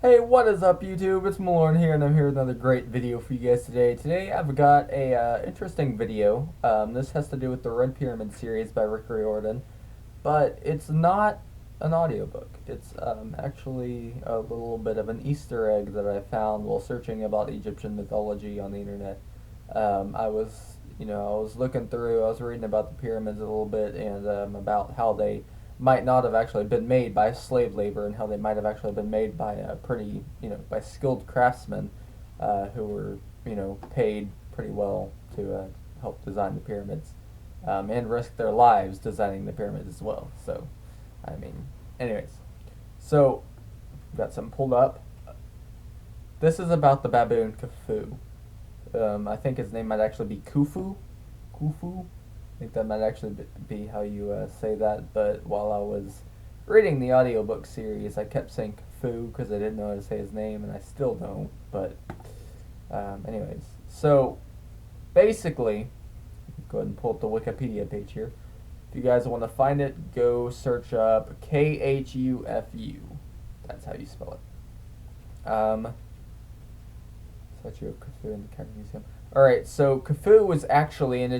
Hey, what is up YouTube? It's Malorn here, and I'm here with another great video for you guys today. Today I've got a interesting video. This has to do with the Red Pyramid series by Rick Riordan, but it's not an audiobook. It's actually a little bit of an Easter egg that I found while searching about Egyptian mythology on the internet. I was looking through, I was reading about the pyramids a little bit, and about how they might not have actually been made by slave labor, and how they might have actually been made by by skilled craftsmen who were, paid pretty well to help design the pyramids, and risk their lives designing the pyramids as well. So, I mean, anyways, so got some pulled up. This is about the baboon Khufu. I think his name might actually be Khufu. Khufu. I think that might actually be how you say that. But while I was reading the audiobook series, I kept saying Khufu because I didn't know how to say his name, and I still don't. But anyways, so basically, go ahead and pull up the Wikipedia page here. If you guys want to find it, go search up Khufu. That's how you spell it. Statue of Khufu in the Cairo Museum. Alright, so Khufu was actually in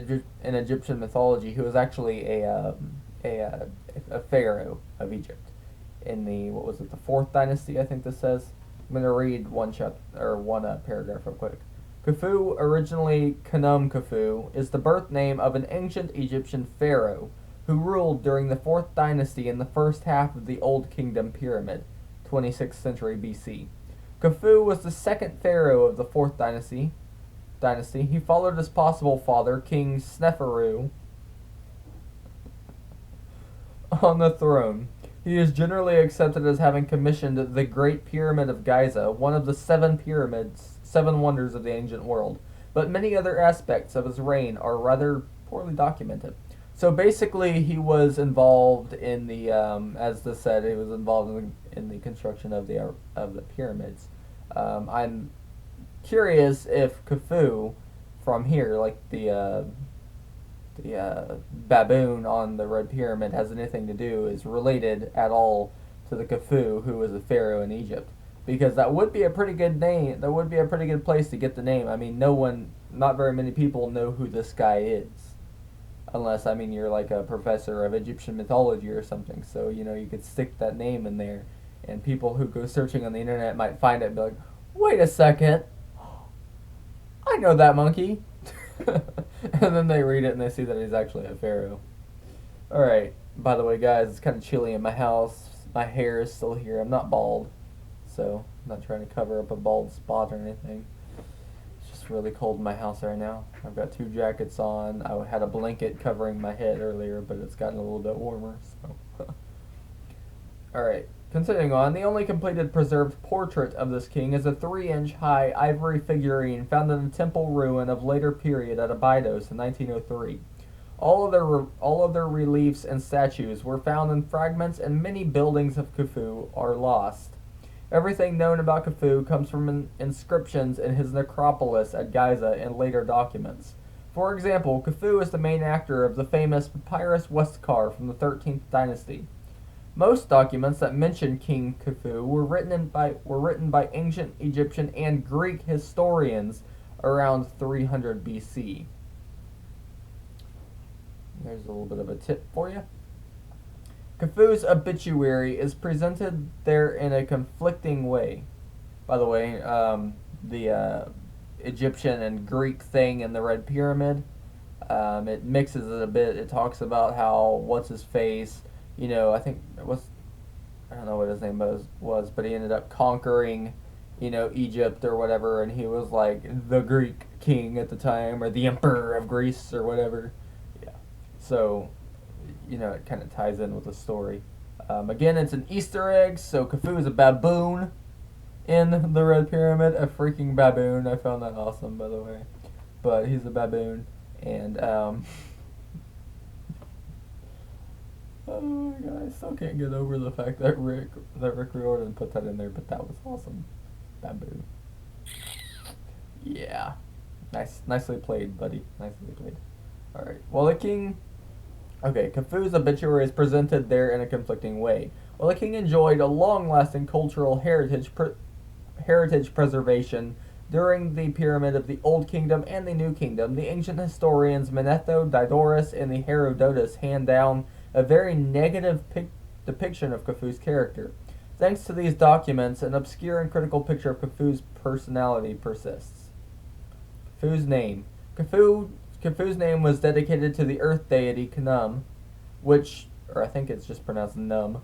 Egyptian mythology. He was actually a pharaoh of Egypt in the fourth dynasty, I think this says. I'm going to read one paragraph real quick. Khufu, originally Khnum Khufu, is the birth name of an ancient Egyptian pharaoh who ruled during the fourth dynasty in the first half of the Old Kingdom Pyramid, 26th century BC. Khufu was the second pharaoh of the fourth dynasty. He followed his possible father, King Sneferu, on the throne. He is generally accepted as having commissioned the Great Pyramid of Giza, one of the seven wonders of the ancient world. But many other aspects of his reign are rather poorly documented. So basically, he was involved in the, as this said, he was involved in the construction of the pyramids. I'm curious if Khufu, from here, like the baboon on the Red Pyramid, has anything to do, is related at all to the Khufu who was a pharaoh in Egypt. Because that would be a pretty good name. That would be a pretty good place to get the name. I mean, not very many people know who this guy is. Unless, I mean, you're like a professor of Egyptian mythology or something. So, you could stick that name in there. And people who go searching on the internet might find it and be like, wait a second, I know that monkey. And then they read it and they see that he's actually a pharaoh. Alright, by the way, guys, it's kind of chilly in my house. My hair is still here. I'm not bald, so I'm not trying to cover up a bald spot or anything. It's just really cold in my house right now. I've got 2 jackets on. I had a blanket covering my head earlier, but it's gotten a little bit warmer, so. Alright. Continuing on, the only completed preserved portrait of this king is a 3-inch high ivory figurine found in a temple ruin of later period at Abydos in 1903. All of their reliefs and statues were found in fragments, and many buildings of Khufu are lost. Everything known about Khufu comes from inscriptions in his necropolis at Giza and later documents. For example, Khufu is the main actor of the famous Papyrus Westcar from the 13th dynasty. Most documents that mention King Khufu were written by ancient Egyptian and Greek historians around 300 BC. There's a little bit of a tip for you. Khufu's obituary is presented there in a conflicting way. By the way, the Egyptian and Greek thing in the Red Pyramid, it mixes it a bit. It talks about how, what's his face, I think I don't know what his name was, but he ended up conquering, Egypt or whatever, and he was like the Greek king at the time, or the emperor of Greece or whatever. Yeah. So, it kind of ties in with the story. Again, it's an Easter egg, so Khufu is a baboon in the Red Pyramid, a freaking baboon. I found that awesome, by the way. But he's a baboon, and, oh my god, I still can't get over the fact that Rick Riordan put that in there, but that was awesome. Baboon. Yeah. Nicely played, buddy. Nicely played. Alright. Khufu's obituary is presented there in a conflicting way. While the king enjoyed a long-lasting cultural heritage heritage preservation during the Pyramid of the Old Kingdom and the New Kingdom. The ancient historians Manetho, Diodorus, and the Herodotus hand down a very negative depiction of Khufu's character. Thanks to these documents, an obscure and critical picture of Khufu's personality persists. Khufu's name. Khufu's name was dedicated to the earth deity Khnum, which, or I think it's just pronounced Num.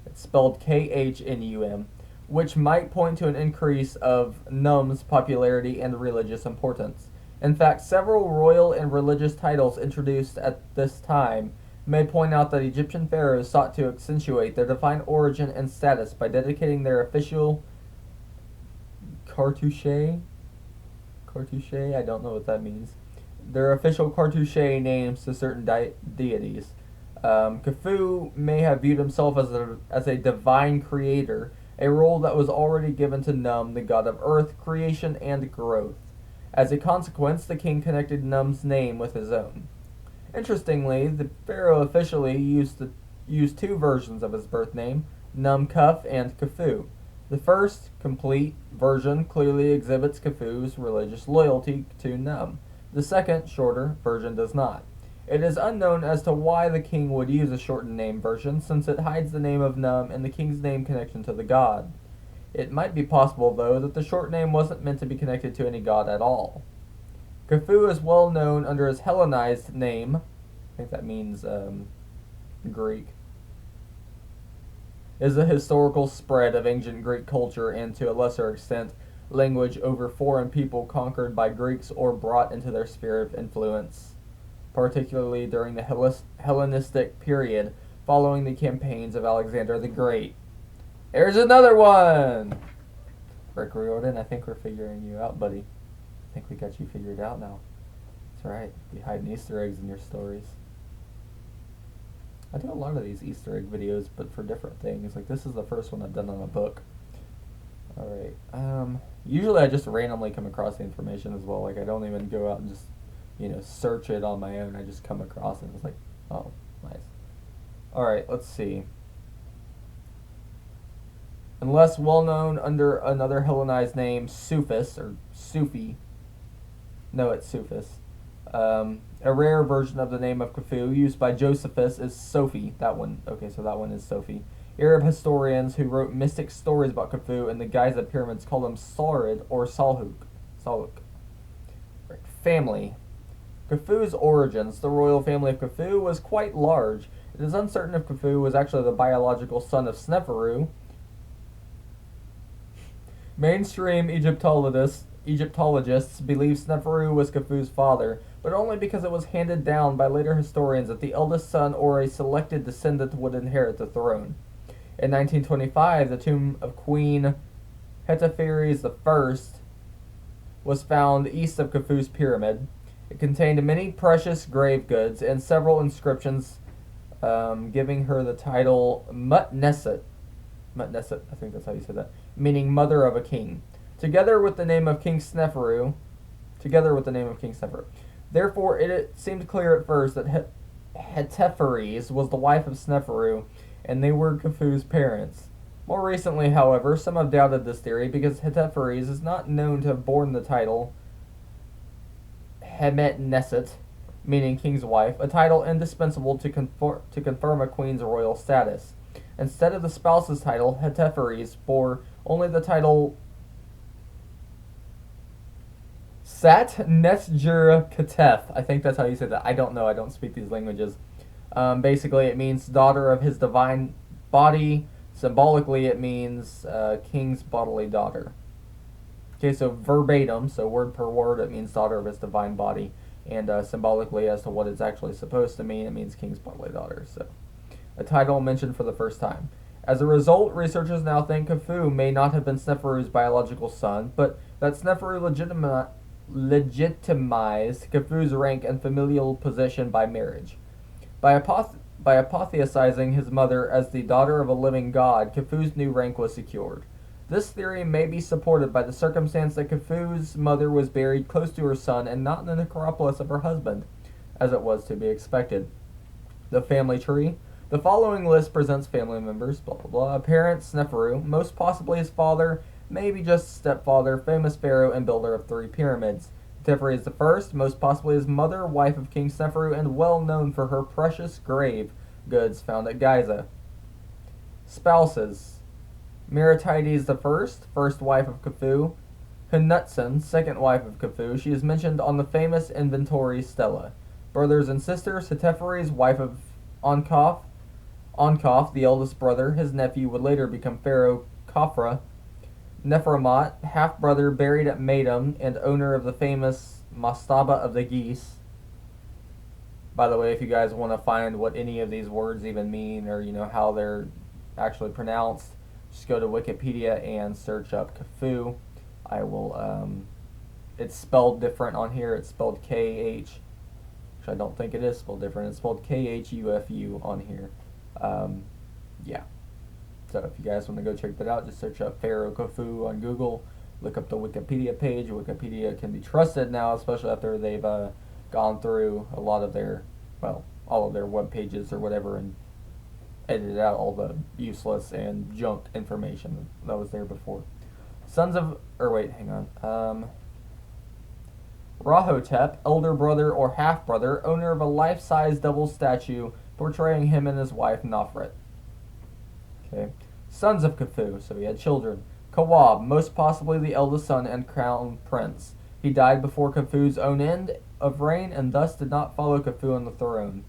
It's spelled Khnum, which might point to an increase of Num's popularity and religious importance. In fact, several royal and religious titles introduced at this time may point out that Egyptian pharaohs sought to accentuate their divine origin and status by dedicating their official cartouche, I don't know what that means, their official cartouche names to certain deities. Khufu may have viewed himself as a divine creator, a role that was already given to Num, the god of earth, creation, and growth. As a consequence, the king connected Num's name with his own. Interestingly, the pharaoh officially used two versions of his birth name, Num-Kuf and Khufu. The first, complete version clearly exhibits Khufu's religious loyalty to Num. The second, shorter version does not. It is unknown as to why the king would use a shortened name version, since it hides the name of Num and the king's name connection to the god. It might be possible, though, that the short name wasn't meant to be connected to any god at all. Khufu is well known under his Hellenized name, I think that means Greek, is a historical spread of ancient Greek culture and, to a lesser extent, language over foreign people conquered by Greeks or brought into their sphere of influence, particularly during the Hellenistic period following the campaigns of Alexander the Great. There's another one! Rick Riordan, I think we're figuring you out, buddy. I think we got you figured out now. That's right. Be hiding Easter eggs in your stories. I do a lot of these Easter egg videos, but for different things. Like, this is the first one I've done on a book. Alright. Usually I just randomly come across the information as well. Like, I don't even go out and just, search it on my own. I just come across it and it's like, oh, nice. Alright, let's see. Unless well known under another Hellenized name, Sufis, or Sufi. No, it's Sufis. A rare version of the name of Khufu used by Josephus is Sophie. That one. Okay, so that one is Sophie. Arab historians who wrote mystic stories about Khufu in the Giza pyramids called him Saurid or Salhuk. Family. Khufu's origins. The royal family of Khufu was quite large. It is uncertain if Khufu was actually the biological son of Sneferu. Mainstream Egyptologists believe Sneferu was Khufu's father, but only because it was handed down by later historians that the eldest son or a selected descendant would inherit the throne. In 1925, the tomb of Queen Hetepheres I was found east of Khufu's pyramid. It contained many precious grave goods and several inscriptions giving her the title Mutneset, I think that's how you say that, meaning mother of a king, together with the name of King Sneferu. Therefore, it seemed clear at first that Hetepheres was the wife of Sneferu, and they were Khufu's parents. More recently, however, some have doubted this theory because Hetepheres is not known to have borne the title Hemetneset, meaning king's wife, a title indispensable to confirm a queen's royal status. Instead of the spouse's title, Hetepheres bore only the title Sat Nesjer Ketef. I think that's how you say that. I don't know. I don't speak these languages. Basically, it means daughter of his divine body. Symbolically, it means king's bodily daughter. Okay, so verbatim, so word per word, it means daughter of his divine body. And symbolically, as to what it's actually supposed to mean, it means king's bodily daughter. So, a title mentioned for the first time. As a result, researchers now think Khufu may not have been Sneferu's biological son, but that Sneferu legitimized Khufu's rank and familial position by marriage. By apotheosizing his mother as the daughter of a living god, Khufu's new rank was secured. This theory may be supported by the circumstance that Khufu's mother was buried close to her son and not in the necropolis of her husband, as it was to be expected. The family tree. The following list presents family members, blah blah blah. Parents, Sneferu, most possibly his father, maybe just stepfather, famous pharaoh and builder of 3 pyramids. Teferi is the first, most possibly his mother, wife of King Sneferu, and well known for her precious grave goods found at Giza. Spouses: Meritides the first wife of Khufu; Hunutsen, second wife of Khufu. She is mentioned on the famous inventory stela. Brothers and sisters: Heteferi's wife of Ankaf, the eldest brother. His nephew would later become Pharaoh Khafra. Neferamot, half-brother, buried at Madam and owner of the famous Mastaba of the Geese. By the way, if you guys want to find what any of these words even mean, or how they're actually pronounced, just go to Wikipedia and search up Khufu. I will, it's spelled different on here. It's spelled K-H, which I don't think it is spelled different. It's spelled K-H-U-F-U on here. Yeah. So if you guys want to go check that out, just search up Pharaoh Khufu on Google. Look up the Wikipedia page. Wikipedia can be trusted now, especially after they've gone through a lot of their, all of their web pages or whatever, and edited out all the useless and junk information that was there before. Rahotep, elder brother or half-brother, owner of a life-size double statue portraying him and his wife Nofret. Okay. Sons of Khufu, so he had children. Kawab, most possibly the eldest son and crown prince. He died before Khufu's own end of reign and thus did not follow Khufu on the throne.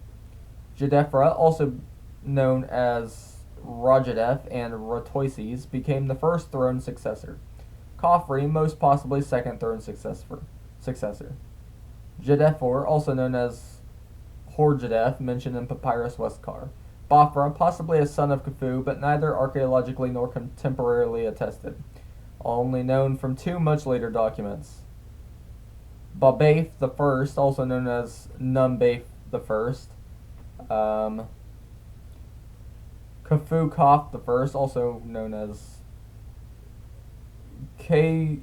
Jedefra, also known as Rajadef and Ratoises, became the first throne successor. Khafre, most possibly second throne successor. Jedefor, also known as Horjadef, mentioned in Papyrus Westcar. Bafra, possibly a son of Khufu, but neither archaeologically nor contemporarily attested. Only known from 2 much later documents. Babaith the First, also known as Numbaith the First. Khufu Kaf the First, also known as Kafk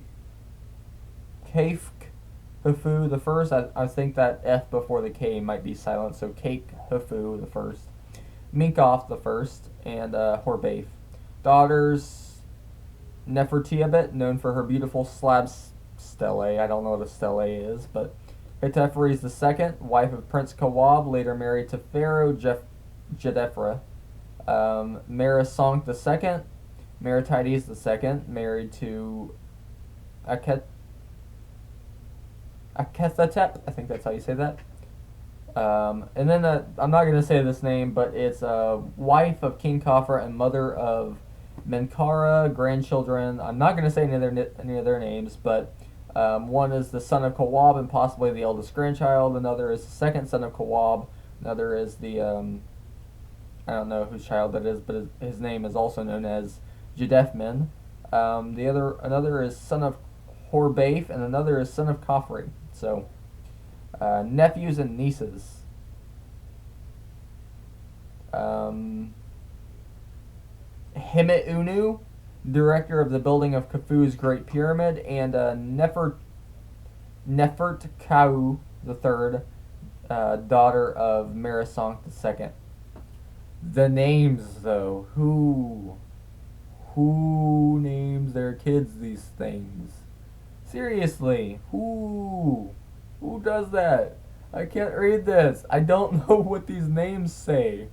Khufu the First. I think that F before the K might be silent, so Cake Khufu the First. Minkoff the First, and Horbaith. Daughters: Nefertiabet, known for her beautiful slab stele. I don't know what a stele is, but Hetefres the Second, wife of Prince Kawab, later married to Pharaoh Jedefra. Merisonk the Second, Meritides the Second, married to Akhethetep. I think that's how you say that. And then I'm not going to say this name, but it's wife of King Khafre and mother of Menkara, grandchildren. I'm not going to say any of their names, but one is the son of Kawab and possibly the eldest grandchild. Another is the second son of Kawab. Another is the, I don't know whose child that is, but his name is also known as Jedefmin. Another is son of Horbaith, and another is son of Khafre. So, nephews and nieces. Himeunu, director of the building of Khufu's Great Pyramid, and Nefertkau III, daughter of Merisonk II. The names, though. Who names their kids these things? Seriously, who does that? I can't read this. I don't know what these names say.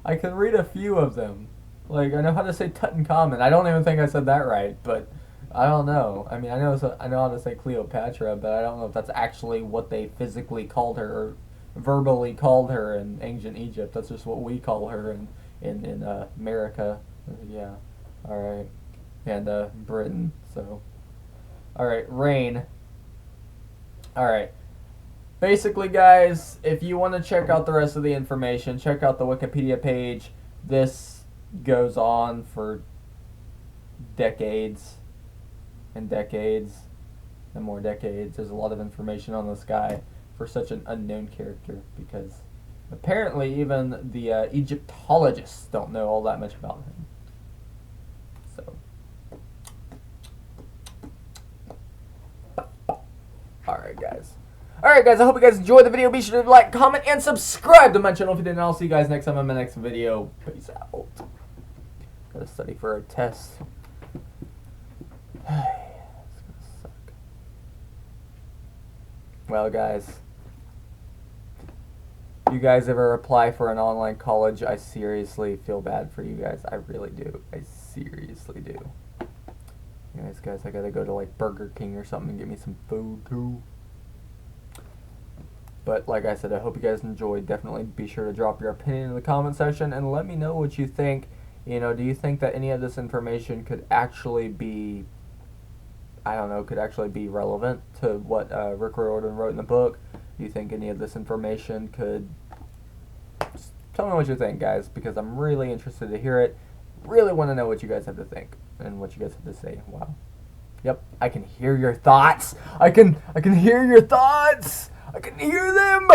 I can read a few of them. Like, I know how to say Tutankhamun. I don't even think I said that right, but I don't know. I mean, I know how to say Cleopatra, but I don't know if that's actually what they physically called her or verbally called her in ancient Egypt. That's just what we call her in America. Yeah. All right. And Britain. So. All right. Reign. All right. Basically, guys, if you want to check out the rest of the information, check out the Wikipedia page. This goes on for decades and decades and more decades. There's a lot of information on this guy for such an unknown character, because apparently even the Egyptologists don't know all that much about him. So, alright guys, I hope you guys enjoyed the video. Be sure to like, comment, and subscribe to my channel if you didn't. I'll see you guys next time in my next video. Peace out. Gotta study for a test. Well, guys, you guys ever apply for an online college, I seriously feel bad for you guys. I really do. I seriously do. Anyways, guys, I gotta go to like Burger King or something and get me some food too. But like I said, I hope you guys enjoyed. Definitely be sure to drop your opinion in the comment section and let me know what you think. You know, do you think that any of this information could actually be, I don't know, could actually be relevant to what Rick Riordan wrote in the book? Do you think any of this information could... Just tell me what you think, guys, because I'm really interested to hear it. Really want to know what you guys have to think and what you guys have to say. Wow. Yep, I can hear your thoughts. I can hear your thoughts. I can hear them.